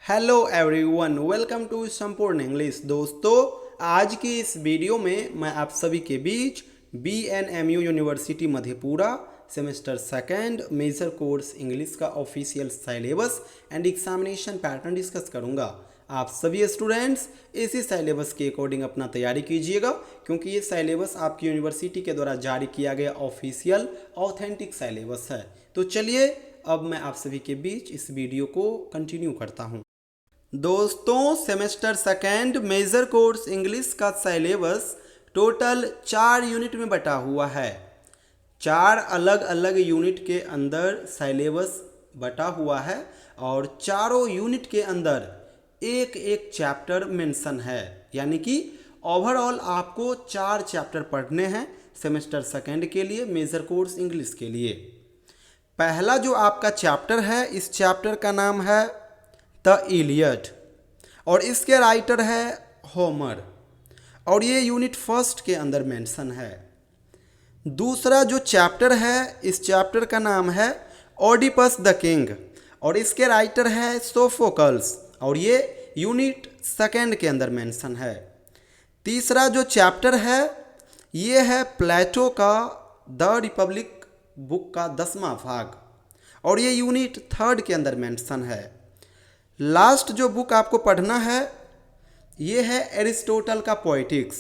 Hello everyone, welcome to संपूर्ण English. दोस्तों, आज की इस वीडियो में मैं आप सभी के बीच BNMU university Madhepura semester second major course English का official syllabus and examination pattern discuss करूंगा। आप सभी स्टूडेंट्स इसी सिलेबस के अकॉर्डिंग अपना तैयारी कीजिएगा, क्योंकि ये सिलेबस आपकी यूनिवर्सिटी के द्वारा जारी किया गया ऑफिशियल ऑथेंटिक सिलेबस है। तो चलिए अब मैं आप सभी के बीच इस वीडियो को कंटिन्यू करता हूँ। दोस्तों, semester second major course English का सिलेबस टोटल 4 यूनिट में बटा हुआ है। 4 अलग अलग यूनिट के अंदर सिलेबस बटा हुआ है और चारों यूनिट के अंदर एक एक चैप्टर मेंशन है। यानी कि ओवरऑल आपको 4 चैप्टर पढ़ने हैं सेमेस्टर सेकेंड के लिए, मेजर कोर्स इंग्लिश के लिए। पहला जो आपका चैप्टर है, इस चैप्टर का नाम है द इलियड और इसके राइटर है होमर, और ये यूनिट फर्स्ट के अंदर मेंशन है। दूसरा जो चैप्टर है, इस चैप्टर का नाम है ओडिपस द किंग और इसके राइटर है सोफोकल्स, और ये यूनिट सेकेंड के अंदर मेंशन है। तीसरा जो चैप्टर है, ये है प्लेटो का द रिपब्लिक बुक का 10वां भाग, और ये यूनिट थर्ड के अंदर मेंशन है। लास्ट जो बुक आपको पढ़ना है, ये है एरिस्टोटल का पोएटिक्स,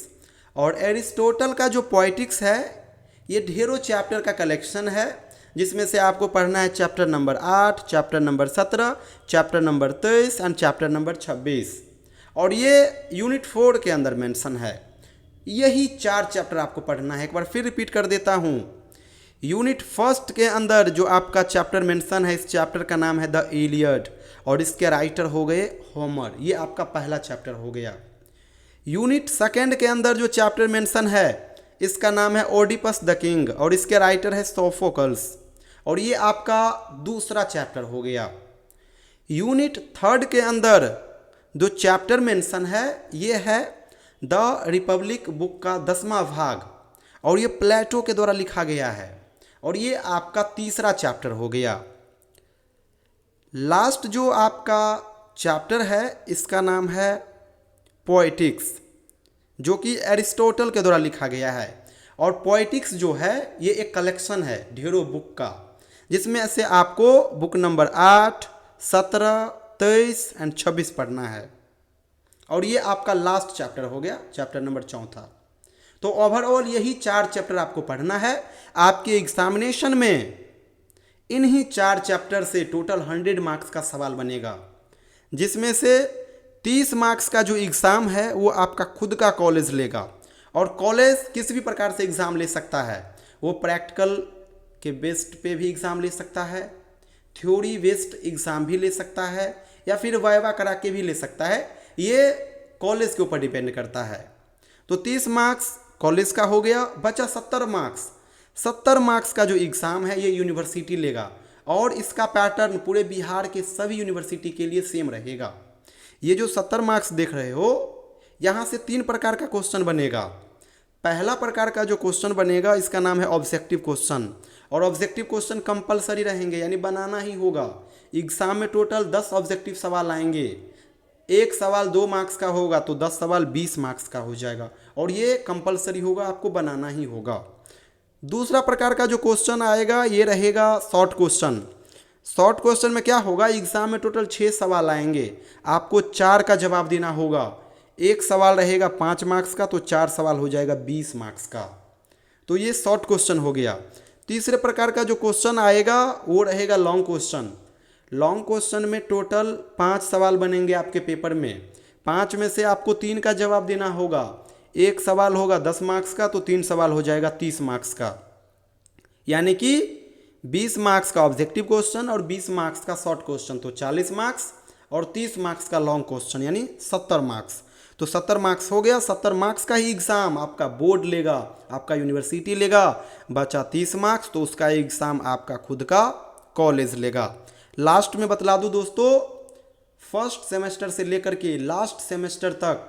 और एरिस्टोटल का जो पोएटिक्स है ये ढेरों चैप्टर का कलेक्शन है, जिसमें से आपको पढ़ना है chapter number 8, chapter number 17, chapter number 23 and chapter number 26, और ये यूनिट 4 के अंदर मेंशन है। यही 4 चैप्टर आपको पढ़ना है। एक बार फिर रिपीट कर देता हूँ। यूनिट फर्स्ट के अंदर जो आपका चैप्टर मेंशन है, इस चैप्टर का नाम है द इलियड और इसके राइटर हो गए होमर। ये आपका पहला चैप्टर हो गया। यूनिट सेकेंड के अंदर जो चैप्टर मेंशन है, इसका नाम है ओडिपस द किंग और इसके राइटर है सोफोकल्स, और ये आपका दूसरा चैप्टर हो गया। यूनिट थर्ड के अंदर जो चैप्टर मेंशन है, ये है द रिपब्लिक बुक का 10वां भाग, और ये प्लेटो के द्वारा लिखा गया है, और ये आपका तीसरा चैप्टर हो गया। लास्ट जो आपका चैप्टर है, इसका नाम है पोएटिक्स, जो कि एरिस्टोटल के द्वारा लिखा गया है। और पोएटिक्स जो है, ये एक कलेक्शन है ढेरों बुक का, जिसमें से आपको बुक नंबर 8, 17, 23 एंड 26 पढ़ना है, और ये आपका लास्ट चैप्टर हो गया, चैप्टर नंबर 4। तो ओवरऑल यही 4 चैप्टर आपको पढ़ना है। आपके एग्जामिनेशन में इन्हीं 4 चैप्टर से टोटल 100 मार्क्स का सवाल बनेगा, जिसमें से 30 मार्क्स का जो एग्ज़ाम है वो आपका खुद का कॉलेज लेगा, और कॉलेज किसी भी प्रकार से एग्ज़ाम ले सकता है। वो प्रैक्टिकल के बेस्ड पे भी एग्ज़ाम ले सकता है, थ्योरी बेस्ड एग्ज़ाम भी ले सकता है, या फिर वाइवा करा के भी ले सकता है। ये कॉलेज के ऊपर डिपेंड करता है। तो 30 मार्क्स कॉलेज का हो गया, बचा 70 मार्क्स। 70 मार्क्स का जो एग्ज़ाम है, ये यूनिवर्सिटी लेगा, और इसका पैटर्न पूरे बिहार के सभी यूनिवर्सिटी के लिए सेम रहेगा। ये जो 70 मार्क्स देख रहे हो, यहाँ से 3 प्रकार का क्वेश्चन बनेगा। पहला प्रकार का जो क्वेश्चन बनेगा, इसका नाम है ऑब्जेक्टिव क्वेश्चन, और ऑब्जेक्टिव क्वेश्चन कंपलसरी रहेंगे, यानी बनाना ही होगा। एग्ज़ाम में टोटल 10 ऑब्जेक्टिव सवाल आएंगे। एक सवाल 2 मार्क्स का होगा तो 10 सवाल 20 मार्क्स का हो जाएगा, और ये कंपलसरी होगा, आपको बनाना ही होगा। दूसरा प्रकार का जो क्वेश्चन आएगा, ये रहेगा शॉर्ट क्वेश्चन। शॉर्ट क्वेश्चन में क्या होगा, एग्जाम में टोटल 6 सवाल आएंगे, आपको 4 का जवाब देना होगा। एक सवाल रहेगा 5 मार्क्स का, तो 4 सवाल हो जाएगा 20 मार्क्स का। तो ये शॉर्ट क्वेश्चन हो गया। तीसरे प्रकार का जो क्वेश्चन आएगा, वो रहेगा लॉन्ग क्वेश्चन। लॉन्ग क्वेश्चन में टोटल 5 सवाल बनेंगे आपके पेपर में। 5 में से आपको 3 का जवाब देना होगा। एक सवाल होगा 10 मार्क्स का, तो 3 सवाल हो जाएगा 30 मार्क्स का, यानी कि 20 मार्क्स का ऑब्जेक्टिव क्वेश्चन और 20 मार्क्स का शॉर्ट क्वेश्चन, तो 40 मार्क्स, और 30 मार्क्स का लॉन्ग क्वेश्चन, यानी 70 मार्क्स। तो 70 मार्क्स हो गया। 70 मार्क्स का ही एग्ज़ाम आपका बोर्ड लेगा, आपका यूनिवर्सिटी लेगा। बचा 30 मार्क्स, तो उसका एग्ज़ाम आपका खुद का कॉलेज लेगा। लास्ट में बतला दूं दोस्तों, फर्स्ट सेमेस्टर से लेकर के लास्ट सेमेस्टर तक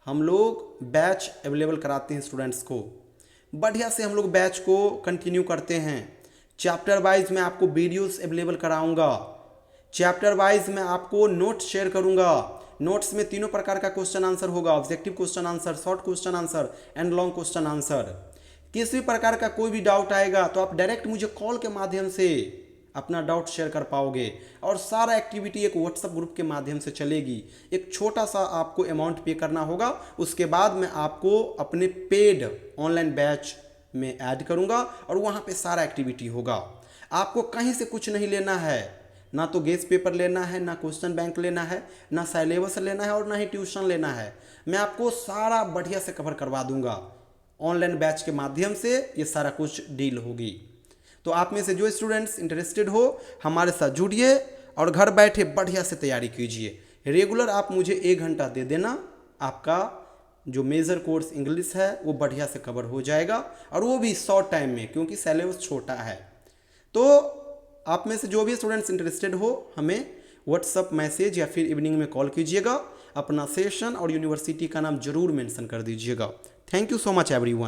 हम लोग बैच अवेलेबल कराते हैं स्टूडेंट्स को। बढ़िया से हम लोग बैच को कंटिन्यू करते हैं। चैप्टर वाइज मैं आपको वीडियोस अवेलेबल कराऊंगा, चैप्टर वाइज मैं आपको नोट्स शेयर करूंगा। नोट्स में तीनों प्रकार का क्वेश्चन आंसर होगा, objective question answer, short question answer and long question answer. किसी भी प्रकार का कोई भी डाउट आएगा तो आप डायरेक्ट मुझे कॉल के माध्यम से अपना डाउट शेयर कर पाओगे, और सारा एक्टिविटी एक व्हाट्सएप ग्रुप के माध्यम से चलेगी। एक छोटा सा आपको अमाउंट पे करना होगा, उसके बाद मैं आपको अपने पेड ऑनलाइन बैच में ऐड करूंगा और वहाँ पे सारा एक्टिविटी होगा। आपको कहीं से कुछ नहीं लेना है, ना तो गेस्ट पेपर लेना है, ना क्वेश्चन बैंक लेना है, ना सिलेबस लेना है और ना ही ट्यूशन लेना है। मैं आपको सारा बढ़िया से कवर करवा दूंगा। ऑनलाइन बैच के माध्यम से ये सारा कुछ डील होगी। तो आप में से जो स्टूडेंट्स इंटरेस्टेड हो हमारे साथ जुड़िए और घर बैठे बढ़िया से तैयारी कीजिए। रेगुलर आप मुझे 1 घंटा दे देना, आपका जो मेजर कोर्स इंग्लिश है वो बढ़िया से कवर हो जाएगा, और वो भी शॉर्ट टाइम में, क्योंकि सिलेबस छोटा है। तो आप में से जो भी स्टूडेंट्स इंटरेस्टेड हो हमें व्हाट्सअप मैसेज या फिर इवनिंग में कॉल कीजिएगा। अपना सेशन और यूनिवर्सिटी का नाम जरूर मेंशन कर दीजिएगा। Thank you so much everyone.